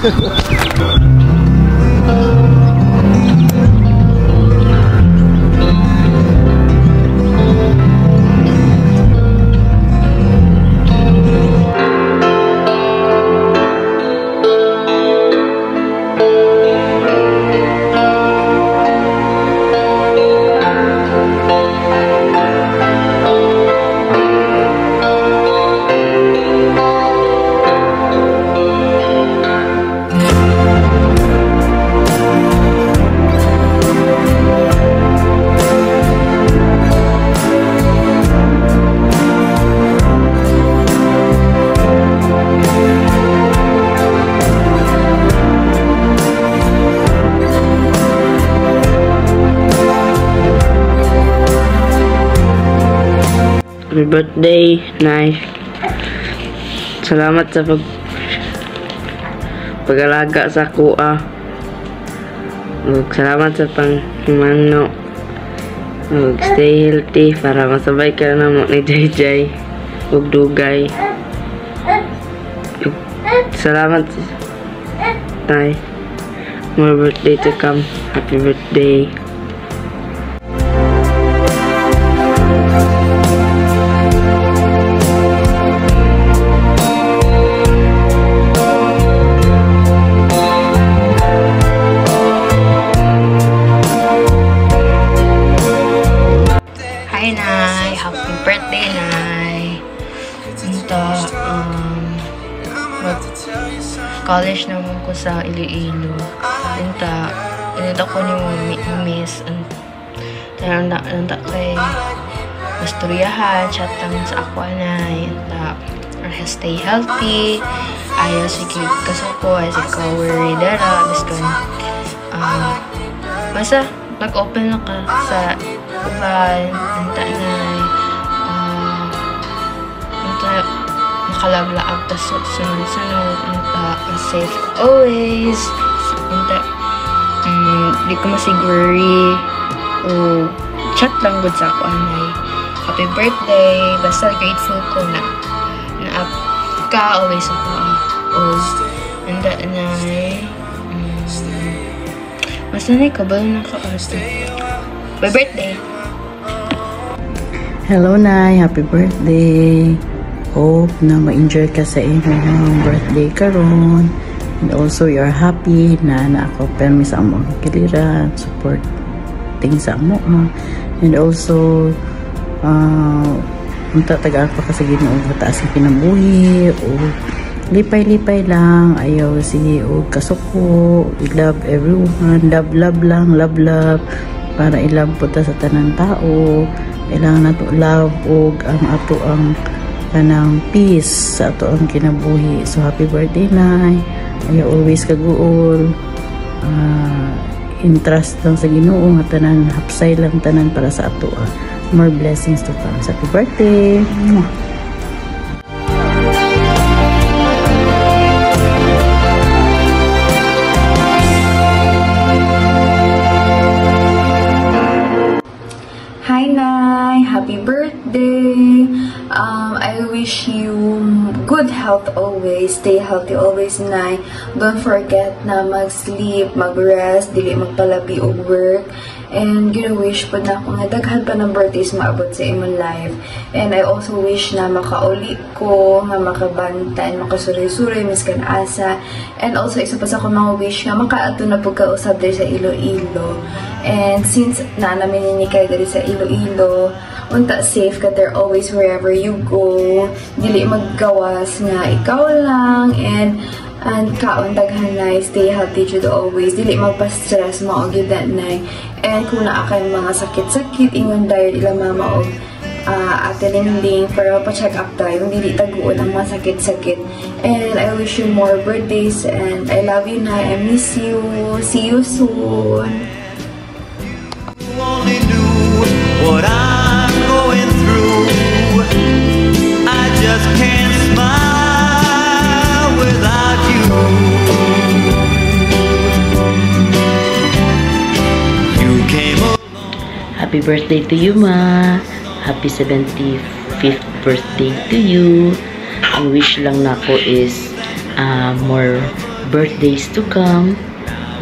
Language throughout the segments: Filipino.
Happy birthday, Nay. Salamat sa pag-alaga sa kuha. Salamat sa panghimangno. Stay healthy para masabay ka na mo ni JJ ug dugay. Salamat, Nay. More birthday to come. Happy birthday. Hi, Nay. Happy birthday, Nay. College naman ko sa Iloilo. Inita ko ni miss. Nanda kay masturyahan, chatang sa ako, Nay. Stay healthy. Ayaw sige kasuko, ayaw sige ka worry dara. Basta, nag-open na ka sa uban, nanta, Nay. Makalaglaag ta sunod-sunod, safe always, di ko masiguri o chat lang good sa ako, Nay. Happy birthday, basta grateful ko na ka always ako nanda, Nay. Basta, Nay, kabalo na ka also. Happy birthday. Hello, Nay. Happy birthday. Hope na ma-enjoy ka sa inyong birthday karon. And also, you're happy na ako permi sa among kiliran, supporting sa amo. And also, tagaan pa ka sa Ginoo, mataas ang kinabuhi, o lipay-lipay lang, ayaw sige, o kasuko, love everyone, love lang, love, para i-love po ta sa tanang tao. Kailangan nato love, o ang ato ang kanang peace sa ato ang kinabuhi. So happy birthday, Nay. Ayaw always kaguol, interest lang sa Ginoo nga tanan, hapsay lang tanan para sa ato. More blessings to come. Happy birthday. Hi, Nay. Happy birthday. I wish you good health always. Stay healthy always, Nay. Don't forget na mag-sleep, mag-rest, dili magpalabi og work. And gina-wish po na ako nga daghan pa ng birthdays maabot sa imong life. And I also wish na makauli ko, nga makabantay, makasuray-suray, miskan asa. And also, isa pa sa akong mga wish nga makaato na po kausap dahil sa Iloilo. And since na namin ninikay dahil sa Iloilo, unta safe ka there always wherever you go. Dili maggawas nga ikaw lang. And kaon daghan, Nay, stay healthy jud always. Dili magpa-stress mo og gyud, Nay. And kung naa kay mga sakit-sakit, ingon dayon ila mama og ate Lingling para pa-check up tayo. Dili taguon ang mga sakit-sakit. And I wish you more birthdays. And I love you, Nay. I miss you. See you soon. You only knew what I'm going through. I just can't smile without you. You came along. Happy birthday to you, Ma. Happy 75th birthday to you. Ang wish lang nako is more birthdays to come,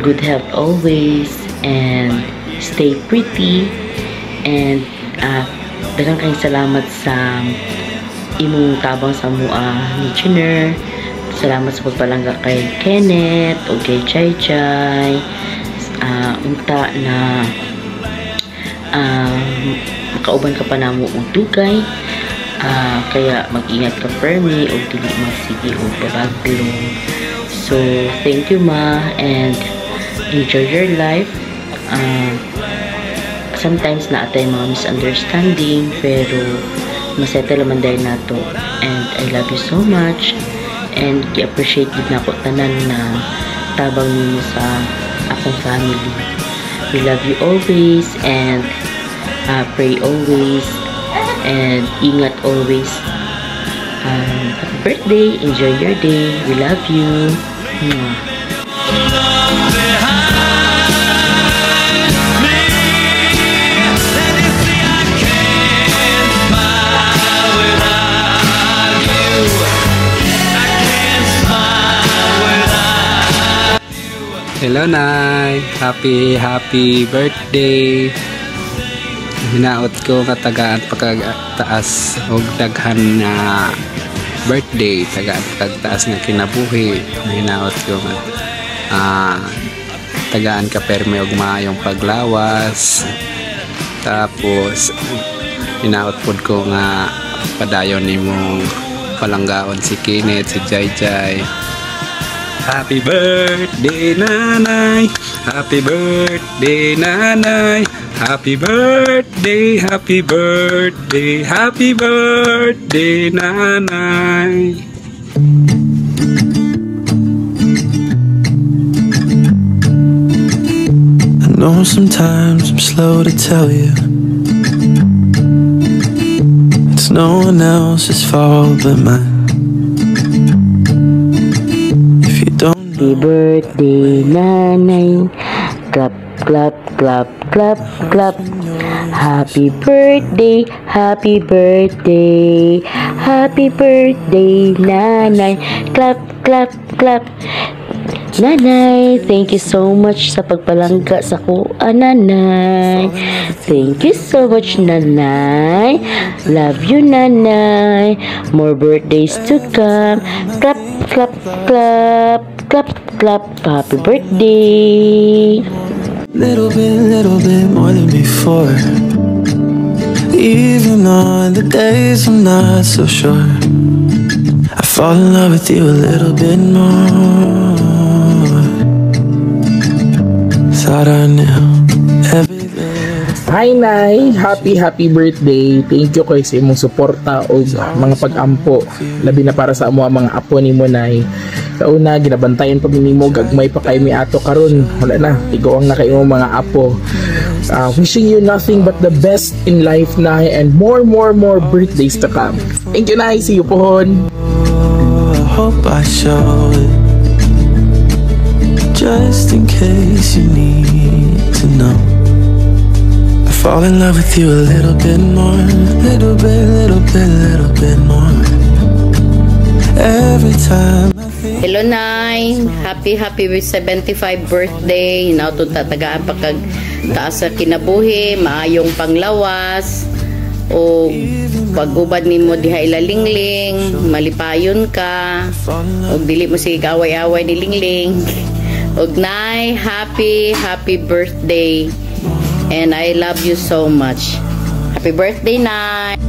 good health always, and stay pretty. And daghang kayong salamat sa imong tabang sa mua ni Chiner. Salamat sa pagpalangga kay Kenneth o kay Chay Chay. Unta na makauban ka pa namo og dugay. Kaya mag-ingat ka permi o dili magsige o babaglo. So thank you ma, and enjoy your life. Sometimes na atay mga misunderstanding, pero masettle naman dahil nato. And I love you so much, and i-appreciate gid nako tanan na tabang ninyo sa akong family. We love you always, and pray always, and ingat always. Happy birthday, enjoy your day, we love you. Hello Nay, happy birthday. Hinaot ko nga tagaan pagkataas og daghan na birthday, tagaan pagkataas nga kinabuhi. Hinaot ko nga tagaan ka perme og maayong paglawas. Tapos hinaot pod ko nga padayon nimo palanggaon si Kenneth, si Jai Jai. Happy birthday nanay, happy birthday nanay, happy birthday, happy birthday, happy birthday nanay. I know sometimes I'm slow to tell you it's no one else's fault but mine. Happy birthday, nanay. Clap, clap, clap, clap, clap. Happy birthday, happy birthday, happy birthday, nanay. Clap, clap, clap. Nanay, thank you so much sa pagpalangga sa kuha, nanay. Thank you so much, nanay. Love you, nanay. More birthdays to come. Clap, clap, clap. Clap, clap, happy birthday. Little bit more than before. Even on the days I'm not so sure, I fall in love with you a little bit more. Thought I knew every Hi Nay! Happy birthday! Thank you kay sa imong suporta o mga pag-ampo. Labi na para sa amo ang mga apo ni mo, Nay. Sa una, ginabantayan pa minimo, gagmay pa kay mi ato karon. Wala na, tigoang na kayo mga apo. Wishing you nothing but the best in life, Nay, and more birthdays to come. Thank you, Nay! See you pohon! I hope I show it, just in case you need to know. Fall in love with you a little bit more, little bit more. Every time I think. Hello Nay, happy 75 birthday. Hinautod tatagaan pagkag taas sa kinabuhi, maayong panglawas, o pag-ubad nimo diha ilalingling, malipayon ka, og dili mo sige away-away ni Lingling. Og Nay, happy birthday. And I love you so much. Happy birthday, Nay.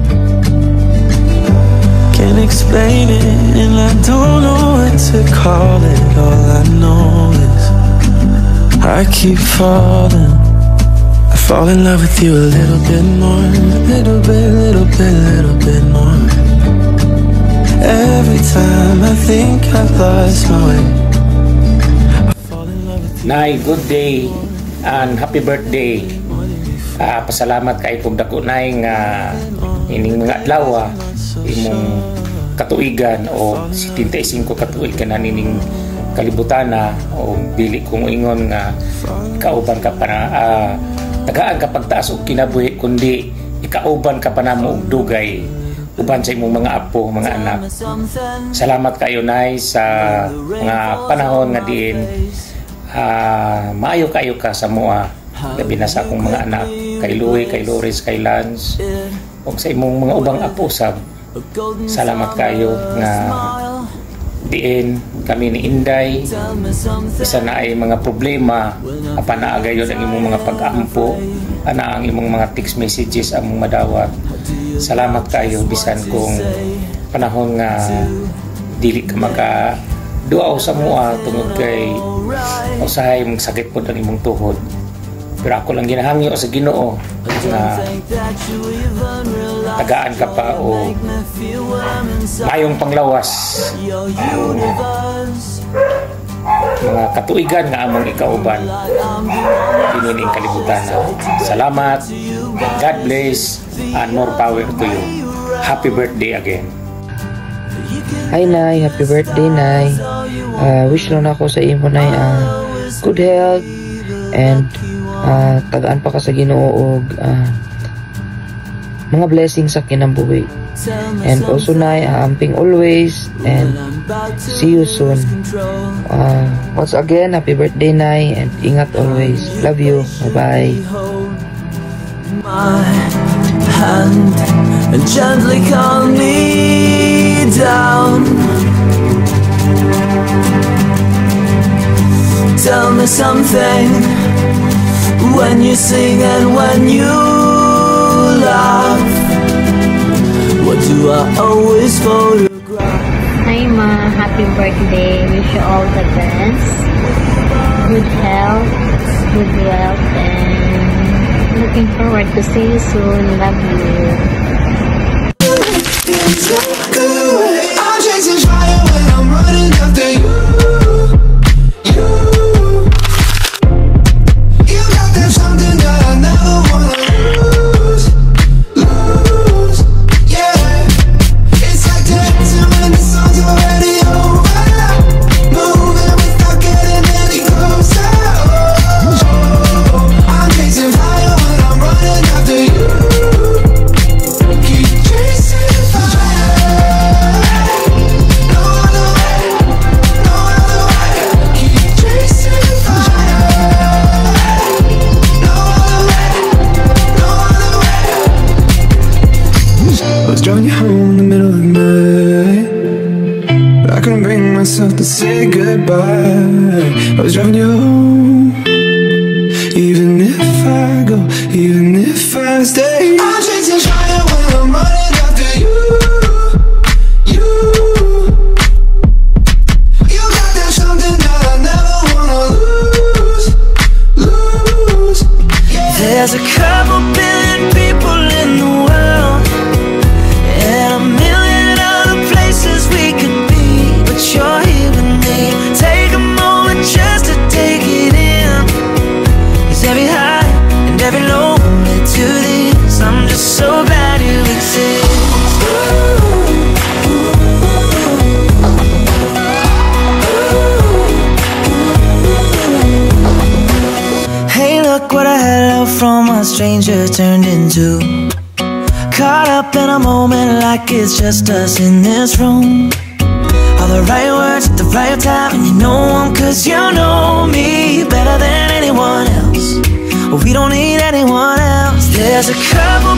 Can't explain it, and I don't know what to call it. All I know is I keep falling. I fall in love with you a little bit more, little bit more. Every time I think I've lost my way, I fall in love with you. Nay, good day and happy birthday. Pasalamat kay kog dako nay nga ining mga adlaw imong katuigan o 75 katuigan na nining kalibutana, o dili kong ingon nga ikauban ka pa na tagaan ka pagtaas og kinabuhi, kundi ikauban ka pa namo og dugay uban sa imong mga apo, mga anak. Salamat kayo nay sa mga panahon nga diin maayo kayo ka sa mua, labi na sa akong mga anak, kay Louie, kay Loris, kay Lance, o sa imong mga ubang apo sab. Salamat kayo nga diin kami ni Inday isa na ay mga problema apan naagayon ang imong mga pag-ampo ana ang imong mga text messages among madawat. Salamat kayo bisan kung panahon nga dili ka maka duaw sa mua tungod kay usahay mong sakit po ang imong tuhod, pero ako lang ginahangyo sa Ginoo na tagaan ka pa o mayong panglawas mga katuigan nga among ikauban kinining kalibutan. Salamat, God bless, and more power to you. Happy birthday again. Hi Nay, happy birthday Nay. Wish lang ako sa imo Nay good health and tagaan pa ka sa Ginoo og mga blessings sa kinabuhi. And also Nay, amping always and see you soon. Once again, happy birthday Nay and ingat always. Love you. Bye-bye. My hand and gently calm me down. Tell me something when you sing and when you laugh. What do I always photograph? Hi Ma, happy birthday. Wish you all the best. Good health, good wealth, and looking forward to see you soon. Love you. I'm chasing fire when I'm running after you. You got that something that I never wanna lose. Yeah, it's like dancing when the song's already over. Moving without getting any closer. I'm chasing fire when I'm running after you. Keep chasing fire. No other way, no other way. Keep chasing fire. No other way, no other way. I was driving you home in the middle of the night, but I couldn't bring myself to say goodbye. I was driving you home, even if I go, even if I stay. I'm chasing fire when I'm running after you. You got that something that I never wanna lose. Yeah. There's a couple billion people in the world, and a million other places we could be, but you're here with me. Take a moment just to take it in. 'Cause every high and every low led to this. I'm just so glad you exist. Hey, look what I had out from a stranger turned into. Caught up in a moment like it's just us in this room. All the right words at the right time, and you know them 'cause you know me better than anyone else. We don't need anyone else. There's a couple